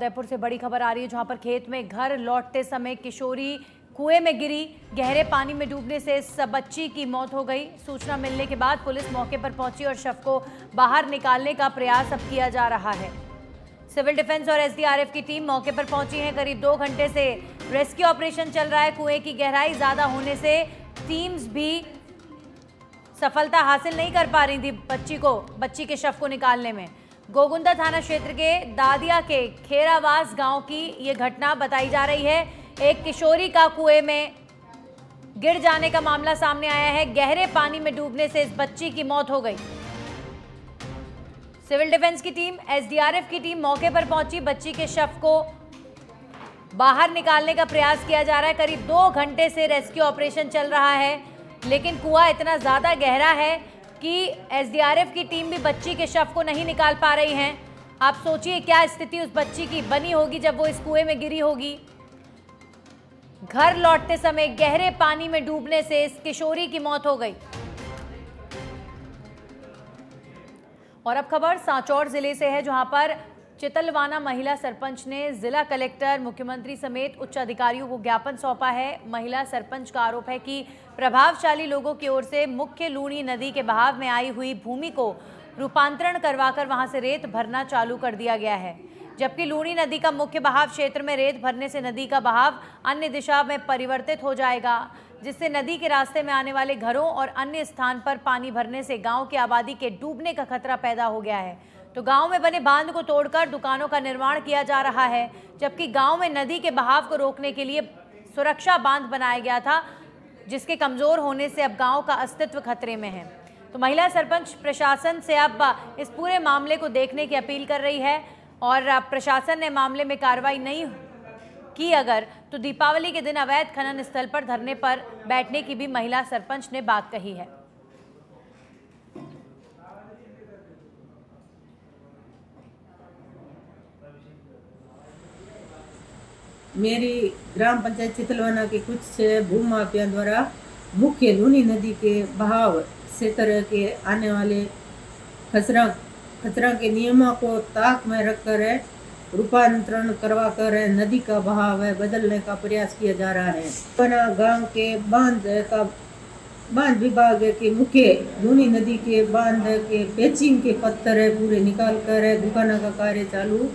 उदयपुर से बड़ी खबर आ रही है, जहां पर खेत में घर लौटते समय किशोरी कुएं में गिरी। गहरे पानी में डूबने से इस बच्ची की मौत हो गई। सूचना मिलने के बाद पुलिस मौके पर पहुंची और शव को बाहर निकालने का प्रयास अब किया जा रहा है। सिविल डिफेंस और एसडीआरएफ की टीम मौके पर पहुंची है। करीब 2 घंटे से रेस्क्यू ऑपरेशन चल रहा है। कुएं की गहराई ज्यादा होने से टीम्स भी सफलता हासिल नहीं कर पा रही थी बच्ची के शव को निकालने में। गोगुंदा थाना क्षेत्र के दादिया के खेरावास गांव की ये घटना बताई जा रही है। एक किशोरी का कुएं में गिर जाने का मामला सामने आया है। गहरे पानी में डूबने से इस बच्ची की मौत हो गई। सिविल डिफेंस की टीम, एसडीआरएफ की टीम मौके पर पहुंची। बच्ची के शव को बाहर निकालने का प्रयास किया जा रहा है। करीब 2 घंटे से रेस्क्यू ऑपरेशन चल रहा है, लेकिन कुआं इतना ज्यादा गहरा है कि एसडीआरएफ की टीम भी बच्ची के शव को नहीं निकाल पा रही है। आप सोचिए क्या स्थिति उस बच्ची की बनी होगी जब वो इस कुएं में गिरी होगी। घर लौटते समय गहरे पानी में डूबने से इस किशोरी की मौत हो गई। और अब खबर सांचौर जिले से है, जहां पर चितलवाना महिला सरपंच ने जिला कलेक्टर, मुख्यमंत्री समेत उच्च अधिकारियों को ज्ञापन सौंपा है। महिला सरपंच का आरोप है कि प्रभावशाली लोगों की ओर से मुख्य लूणी नदी के बहाव में आई हुई भूमि को रूपांतरण करवाकर वहां से रेत भरना चालू कर दिया गया है। जबकि लूणी नदी का मुख्य बहाव क्षेत्र में रेत भरने से नदी का बहाव अन्य दिशा में परिवर्तित हो जाएगा, जिससे नदी के रास्ते में आने वाले घरों और अन्य स्थान पर पानी भरने से गांव की आबादी के डूबने का खतरा पैदा हो गया है। तो गांव में बने बांध को तोड़कर दुकानों का निर्माण किया जा रहा है, जबकि गांव में नदी के बहाव को रोकने के लिए सुरक्षा बांध बनाया गया था, जिसके कमजोर होने से अब गांव का अस्तित्व खतरे में है। तो महिला सरपंच प्रशासन से अब इस पूरे मामले को देखने की अपील कर रही है और प्रशासन ने मामले में कार्रवाई नहीं की अगर तो दीपावली के दिन अवैध खनन स्थल पर धरने पर बैठने की भी महिला सरपंच ने बात कही है। मेरी ग्राम पंचायत चितलवाना के कुछ भूमाफिया द्वारा मुख्य लूनी नदी के बहाव क्षेत्र के आने वाले खसरा के नियमों को ताक में रखकर रूपांतरण करवाकर नदी का बहाव बदलने का प्रयास किया जा रहा है। बना गांव के बांध विभाग के मुख्य लूनी नदी के बांध के पेचिंग के पत्थर पूरे निकाल कर दुकाना का कार्य चालू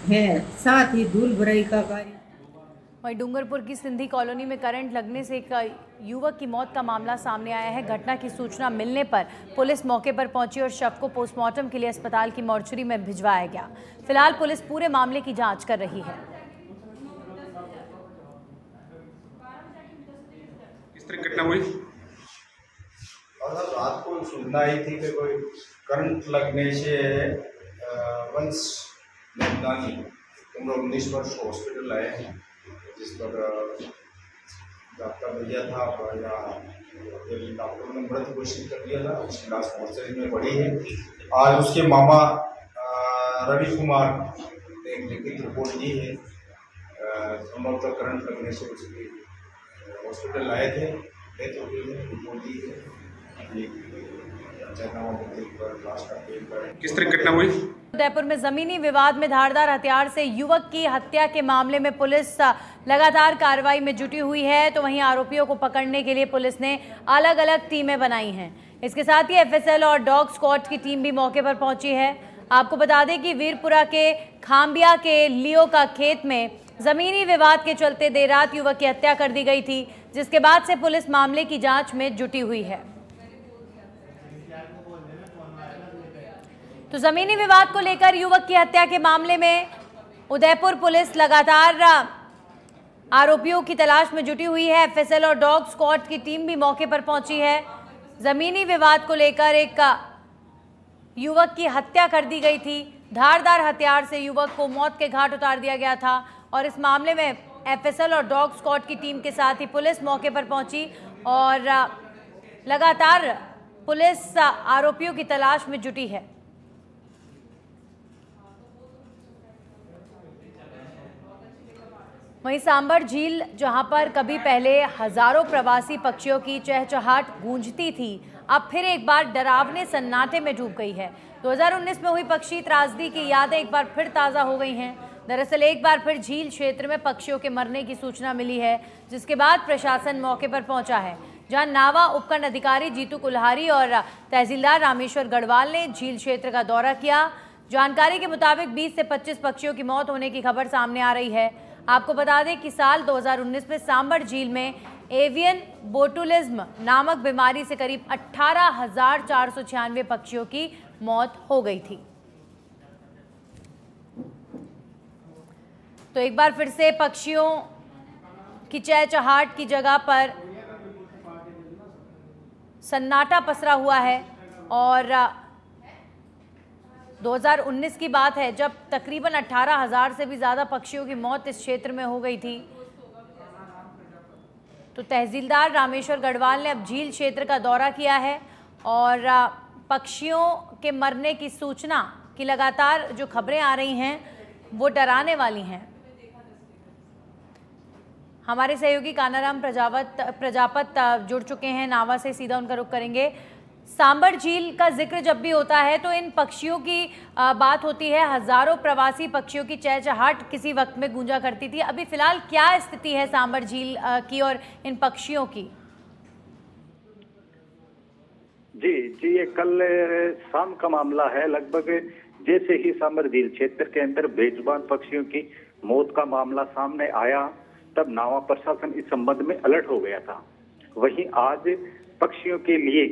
है, साथ ही धूल भराई का कार्य। वहीं डूंगरपुर की सिंधी कॉलोनी में करंट लगने से एक युवक की मौत का मामला सामने आया है। घटना की सूचना मिलने पर पुलिस मौके पर पहुंची और शव को पोस्टमार्टम के लिए अस्पताल की मॉर्चरी में भिजवाया गया। फिलहाल पुलिस पूरे मामले की जांच कर रही है। किस तरह घटना हुई? रात को सुनना आई थी कि कोई करंट लगने से वंश नंदानी उम्र 19 वर्ष हॉस्पिटल आए हैं, जिस पर डॉक्टर भैया था डॉक्टर ने मृत घोषित कर दिया था। उसकी लाश मॉर्चरी में पड़ी है। आज उसके मामा रवि कुमार ने एक लिखित रिपोर्ट दी है। संभवतः करंट लगने से उसकी हॉस्पिटल आए थे, डेथ हो गई है, रिपोर्ट दी है। किस तरह घटना हुई? उदयपुर में जमीनी विवाद में धारदार हथियार से युवक की हत्या के मामले में पुलिस लगातार कार्रवाई में जुटी हुई है। तो वहीं आरोपियों को पकड़ने के लिए पुलिस ने अलग अलग टीमें बनाई हैं। इसके साथ ही एफएसएल और डॉग स्क्वाड की टीम भी मौके पर पहुंची है। आपको बता दें कि वीरपुरा के खाम्बिया के लियो का खेत में जमीनी विवाद के चलते देर रात युवक की हत्या कर दी गई थी, जिसके बाद से पुलिस मामले की जांच में जुटी हुई है। तो जमीनी विवाद को लेकर युवक की हत्या के मामले में उदयपुर पुलिस लगातार आरोपियों की तलाश में जुटी हुई है। एफएसएल और डॉग स्क्वाड की टीम भी मौके पर पहुंची है। जमीनी विवाद को लेकर एक युवक की हत्या कर दी गई थी। धारदार हथियार से युवक को मौत के घाट उतार दिया गया था और इस मामले में एफएसएल और डॉग स्क्वाड की टीम के साथ ही पुलिस मौके पर पहुंची और लगातार पुलिस आरोपियों की तलाश में जुटी है। वहीं सांबर झील, जहां पर कभी पहले हजारों प्रवासी पक्षियों की चहचहाट गूंजती थी, अब फिर एक बार डरावने सन्नाटे में डूब गई है। 2019 में हुई पक्षी त्रासदी की यादें एक बार फिर ताज़ा हो गई हैं। दरअसल एक बार फिर झील क्षेत्र में पक्षियों के मरने की सूचना मिली है, जिसके बाद प्रशासन मौके पर पहुंचा है, जहां नावा उपखंड अधिकारी जीतू कुल्हारी और तहसीलदार रामेश्वर गढ़वाल ने झील क्षेत्र का दौरा किया। जानकारी के मुताबिक 20 से 25 पक्षियों की मौत होने की खबर सामने आ रही है। आपको बता दें कि साल 2019 में सांबर झील में एवियन बोटुलिज्म नामक बीमारी से करीब 18,496 पक्षियों की मौत हो गई थी। तो एक बार फिर से पक्षियों की चहचहाट की जगह पर सन्नाटा पसरा हुआ है और 2019 की बात है जब तकरीबन 18,000 से भी ज़्यादा पक्षियों की मौत इस क्षेत्र में हो गई थी। तो तहसीलदार रामेश्वर गढ़वाल ने अब झील क्षेत्र का दौरा किया है और पक्षियों के मरने की सूचना की लगातार जो खबरें आ रही हैं वो डराने वाली हैं। हमारे सहयोगी कानाराम प्रजापत जुड़ चुके हैं नावा से, सीधा उनका रुख करेंगे। सांबर झील का जिक्र जब भी होता है तो इन पक्षियों की बात होती है। हजारों प्रवासी पक्षियों की चहचहाट किसी वक्त में गूंजा करती थी। अभी फिलहाल क्या स्थिति है सांबर झील की और इन पक्षियों की? जी, ये कल शाम का मामला है। लगभग जैसे ही सांबर झील क्षेत्र के अंदर बेजुबान पक्षियों की मौत का मामला सामने आया, तब नावा प्रशासन इस संबंध में अलर्ट हो गया था। वहीं आज पक्षियों के लिए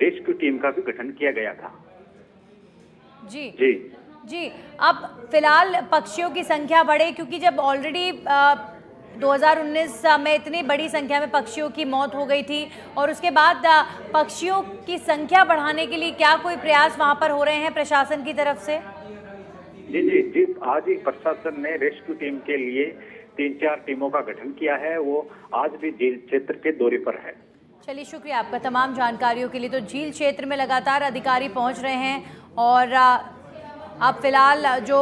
रेस्क्यू टीम का भी गठन किया गया था। जी, अब फिलहाल पक्षियों की संख्या बढ़े, क्योंकि जब ऑलरेडी 2019 में इतनी बड़ी संख्या में पक्षियों की मौत हो गई थी और उसके बाद पक्षियों की संख्या बढ़ाने के लिए क्या कोई प्रयास वहां पर हो रहे हैं प्रशासन की तरफ से? जी, आज ही प्रशासन ने रेस्क्यू टीम के लिए 3-4 टीमों का गठन किया है। वो आज भी झील क्षेत्र के दौरे पर है। चलिए, शुक्रिया आपका तमाम जानकारियों के लिए। तो झील क्षेत्र में लगातार अधिकारी पहुंच रहे हैं और अब फिलहाल जो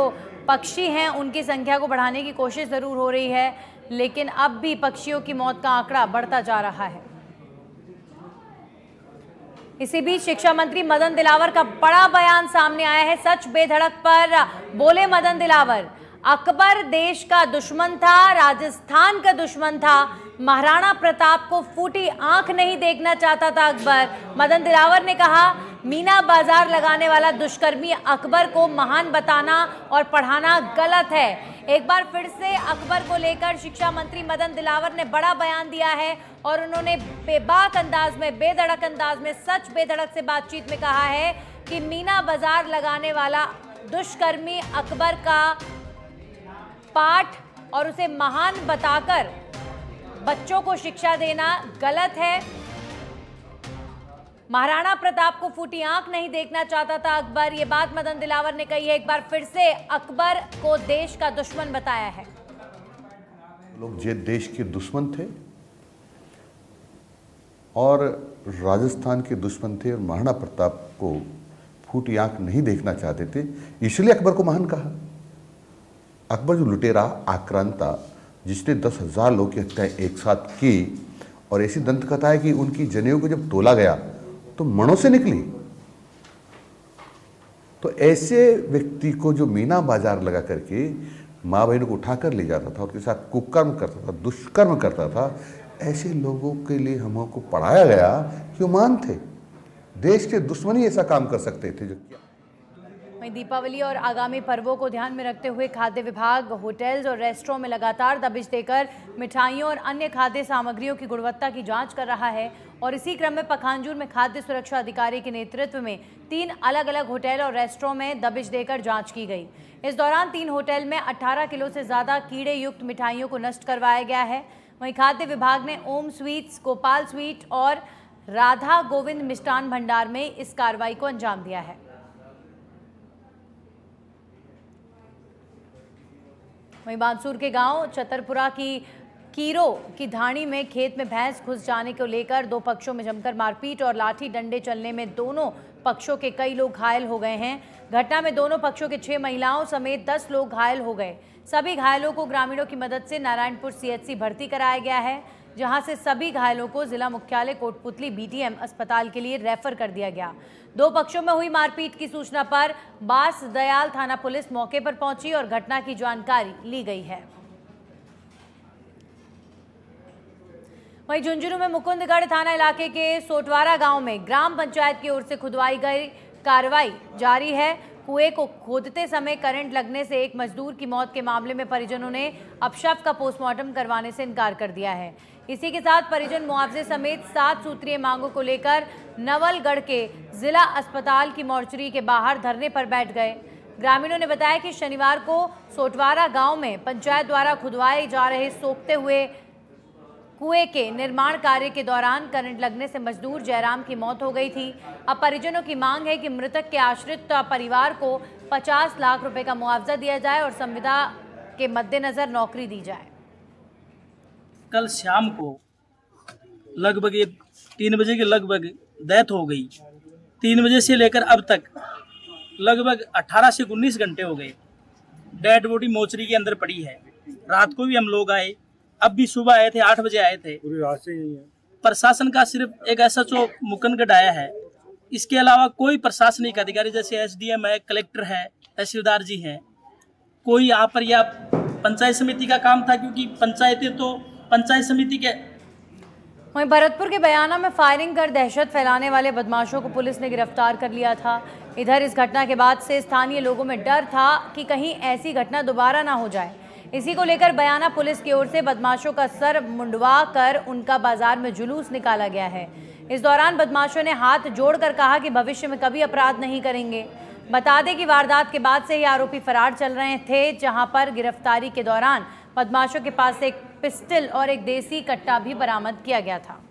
पक्षी हैं उनकी संख्या को बढ़ाने की कोशिश ज़रूर हो रही है, लेकिन अब भी पक्षियों की मौत का आंकड़ा बढ़ता जा रहा है। इसी बीच शिक्षा मंत्री मदन दिलावर का बड़ा बयान सामने आया है। सच बेधड़क पर बोले मदन दिलावर, अकबर देश का दुश्मन था, राजस्थान का दुश्मन था, महाराणा प्रताप को फूटी आंख नहीं देखना चाहता था अकबर। मदन दिलावर ने कहा, मीना बाजार लगाने वाला दुष्कर्मी अकबर को महान बताना और पढ़ाना गलत है। एक बार फिर से अकबर को लेकर शिक्षा मंत्री मदन दिलावर ने बड़ा बयान दिया है और उन्होंने बेबाक अंदाज में, बेधड़क अंदाज में, सच बेधड़क से बातचीत में कहा है कि मीना बाजार लगाने वाला दुष्कर्मी अकबर का पाठ और उसे महान बताकर बच्चों को शिक्षा देना गलत है। महाराणा प्रताप को फूटी आंख नहीं देखना चाहता था अकबर। ये बात मदन दिलावर ने कही है। एक बार फिर से अकबर को देश का दुश्मन बताया है। लोग जे देश के दुश्मन थे और राजस्थान के दुश्मन थे और महाराणा प्रताप को फूटी आंख नहीं देखना चाहते थे, इसलिए अकबर को महान कहा। अकबर जो लुटेरा, आक्रांता, जिसने 10,000 लोगों की हत्याएं एक साथ की और ऐसी दंत कथा है कि उनकी जनेऊ को जब तोला गया तो मणों से निकली। तो ऐसे व्यक्ति को जो मीना बाजार लगा करके माँ बहनों को उठाकर ले जाता था, उनके साथ कुकर्म करता था, दुष्कर्म करता था, ऐसे लोगों के लिए हमको पढ़ाया गया कि वो महान थे। देश के दुश्मन ही ऐसा काम कर सकते थे जो किया। दीपावली और आगामी पर्वों को ध्यान में रखते हुए खाद्य विभाग होटल्स और रेस्टोरों में लगातार दबिश देकर मिठाइयों और अन्य खाद्य सामग्रियों की गुणवत्ता की जांच कर रहा है और इसी क्रम में पखांजूर में खाद्य सुरक्षा अधिकारी के नेतृत्व में 3 अलग अलग होटल और रेस्टोरों में दबिश देकर जांच की गई। इस दौरान 3 होटल में 18 किलो से ज़्यादा कीड़े युक्त मिठाइयों को नष्ट करवाया गया है। वहीं खाद्य विभाग ने ओम स्वीट्स, गोपाल स्वीट और राधा गोविंद मिष्ठान भंडार में इस कार्रवाई को अंजाम दिया है। वहीं बांसुर के गांव चतरपुरा की कीरो की धाणी में खेत में भैंस घुस जाने को लेकर 2 पक्षों में जमकर मारपीट और लाठी डंडे चलने में दोनों पक्षों के कई लोग घायल हो गए हैं। घटना में दोनों पक्षों के 6 महिलाओं समेत 10 लोग घायल हो गए। सभी घायलों को ग्रामीणों की मदद से नारायणपुर CHC भर्ती कराया गया है। जहां से सभी घायलों को जिला मुख्यालय कोटपुतली बीटीएम अस्पताल के लिए रेफर कर दिया गया। दो पक्षों में हुई मारपीट की सूचना पर बास दयाल थाना पुलिस मौके पर पहुंची और घटना की जानकारी ली गई है। वहीं झुंझुनू में मुकुंदगढ़ थाना इलाके के सोटवारा गांव में ग्राम पंचायत की ओर से खुदवाई गई कार्रवाई जारी है। कुएं को खोदते समय करंट लगने से एक मजदूर की मौत के मामले में परिजनों ने अब शव का पोस्टमार्टम करवाने से इनकार कर दिया है। इसी के साथ परिजन मुआवजे समेत 7 सूत्रीय मांगों को लेकर नवलगढ़ के जिला अस्पताल की मोर्चरी के बाहर धरने पर बैठ गए। ग्रामीणों ने बताया कि शनिवार को सोटवारा गांव में पंचायत द्वारा खुदवाए जा रहे सोखते हुए कुएं के निर्माण कार्य के दौरान करंट लगने से मजदूर जयराम की मौत हो गई थी। अब परिजनों की मांग है कि मृतक के आश्रित परिवार को 50 लाख रुपए का मुआवजा दिया जाए और संविदा के मद्देनजर नौकरी दी जाए। कल शाम को लगभग 3 बजे के लगभग डेथ हो गई। 3 बजे से लेकर अब तक लगभग 18 से 19 घंटे हो गए। डेड बॉडी मोचरी के अंदर पड़ी है। रात को भी हम लोग आए, अब भी सुबह आए थे, 8 बजे आए थे। पूरी रात से ही है। प्रशासन का सिर्फ एक SHO मुकुंदगढ़ आया है, इसके अलावा कोई प्रशासनिक अधिकारी जैसे SDM है, कलेक्टर है, तहसीलदार जी हैं, कोई यहाँ पर या पंचायत समिति का काम था, क्योंकि पंचायतें तो पंचायत समिति के। वहीं भरतपुर के बयाना में फायरिंग कर दहशत फैलाने वाले बदमाशों को पुलिस ने गिरफ्तार कर लिया था। इधर इस घटना के बाद से स्थानीय लोगों में डर था कि कहीं ऐसी घटना दोबारा ना हो जाए। इसी को लेकर बयाना पुलिस की ओर से बदमाशों का सर मुंडवा कर उनका बाजार में जुलूस निकाला गया है। इस दौरान बदमाशों ने हाथ जोड़कर कहा कि भविष्य में कभी अपराध नहीं करेंगे। बता दें कि वारदात के बाद से ही आरोपी फरार चल रहे थे, जहां पर गिरफ्तारी के दौरान बदमाशों के पास से एक पिस्टल और एक देसी कट्टा भी बरामद किया गया था।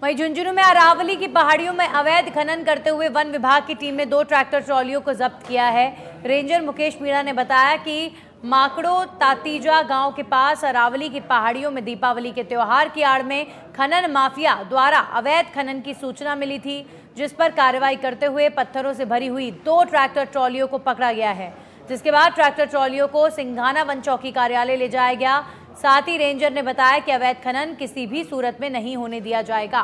वहीं झुंझुनू में अरावली की पहाड़ियों में अवैध खनन करते हुए वन विभाग की टीम ने 2 ट्रैक्टर ट्रॉलियों को जब्त किया है। रेंजर मुकेश मीणा ने बताया कि माकड़ो तातीजा गांव के पास अरावली की पहाड़ियों में दीपावली के त्योहार की आड़ में खनन माफिया द्वारा अवैध खनन की सूचना मिली थी, जिस पर कार्रवाई करते हुए पत्थरों से भरी हुई 2 ट्रैक्टर ट्रॉलियों को पकड़ा गया है, जिसके बाद ट्रैक्टर ट्रॉलियों को सिंघाना वन चौकी कार्यालय ले जाया गया। साथ ही रेंजर ने बताया कि अवैध खनन किसी भी सूरत में नहीं होने दिया जाएगा।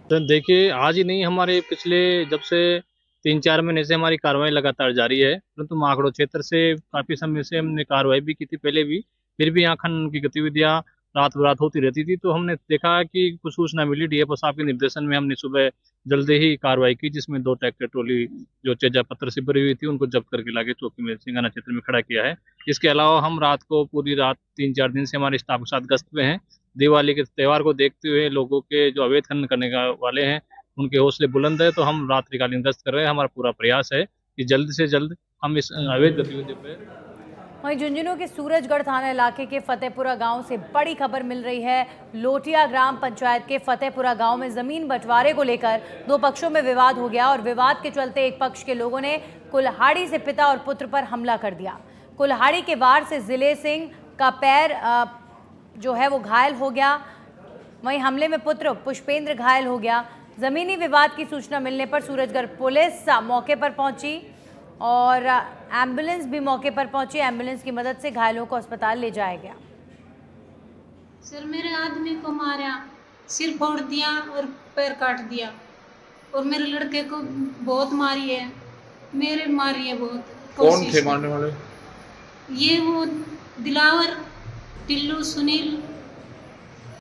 तो देखिए, आज ही नहीं, हमारे पिछले जब से 3-4 महीने से हमारी कार्रवाई लगातार जारी है, परंतु माकड़ो क्षेत्र से काफी समय से हमने कार्रवाई भी की थी पहले भी, फिर भी यहाँ खनन की गतिविधियाँ रात बरात होती रहती थी। तो हमने देखा कि कुछ सूचना मिली, DFO साहब के निर्देशन में हमने सुबह जल्दी ही कार्रवाई की, जिसमें 2 ट्रैक्टर ट्रॉली जो चेजा पत्थर से भरी हुई थी उनको जब्त करके लाके चौकी में सिंघाना क्षेत्र में खड़ा किया है। इसके अलावा हम रात को पूरी रात 3-4 दिन से हमारे स्टाफ के साथ गश्त पे हैं। दिवाली के त्यौहार को देखते हुए लोगों के जो अवैध खनन करने वाले हैं उनके हौसले बुलंद है, तो हम रात्रिकालीन गश्त कर रहे हैं। हमारा पूरा प्रयास है कि जल्द से जल्द हम इस अवैध गतिविधियों पे। वहीं झुंझुनू के सूरजगढ़ थाना इलाके के फतेहपुरा गांव से बड़ी खबर मिल रही है। लोटिया ग्राम पंचायत के फतेहपुरा गांव में जमीन बंटवारे को लेकर 2 पक्षों में विवाद हो गया और विवाद के चलते एक पक्ष के लोगों ने कुल्हाड़ी से पिता और पुत्र पर हमला कर दिया। कुल्हाड़ी के वार से जिले सिंह का पैर जो है वो घायल हो गया। वहीं हमले में पुत्र पुष्पेंद्र घायल हो गया। जमीनी विवाद की सूचना मिलने पर सूरजगढ़ पुलिस मौके पर पहुंची और एम्बुलेंस भी मौके पर पहुंची। एम्बुलेंस की मदद से घायलों को अस्पताल ले जाया गया। सर, मेरे आदमी को मारा, सिर फोड़ दिया और पैर काट दिया, और मेरे लड़के को बहुत मारी है, मेरे मारी है बहुत। कौन थे मारने वाले? ये वो दिलावर, टिल्लू, सुनील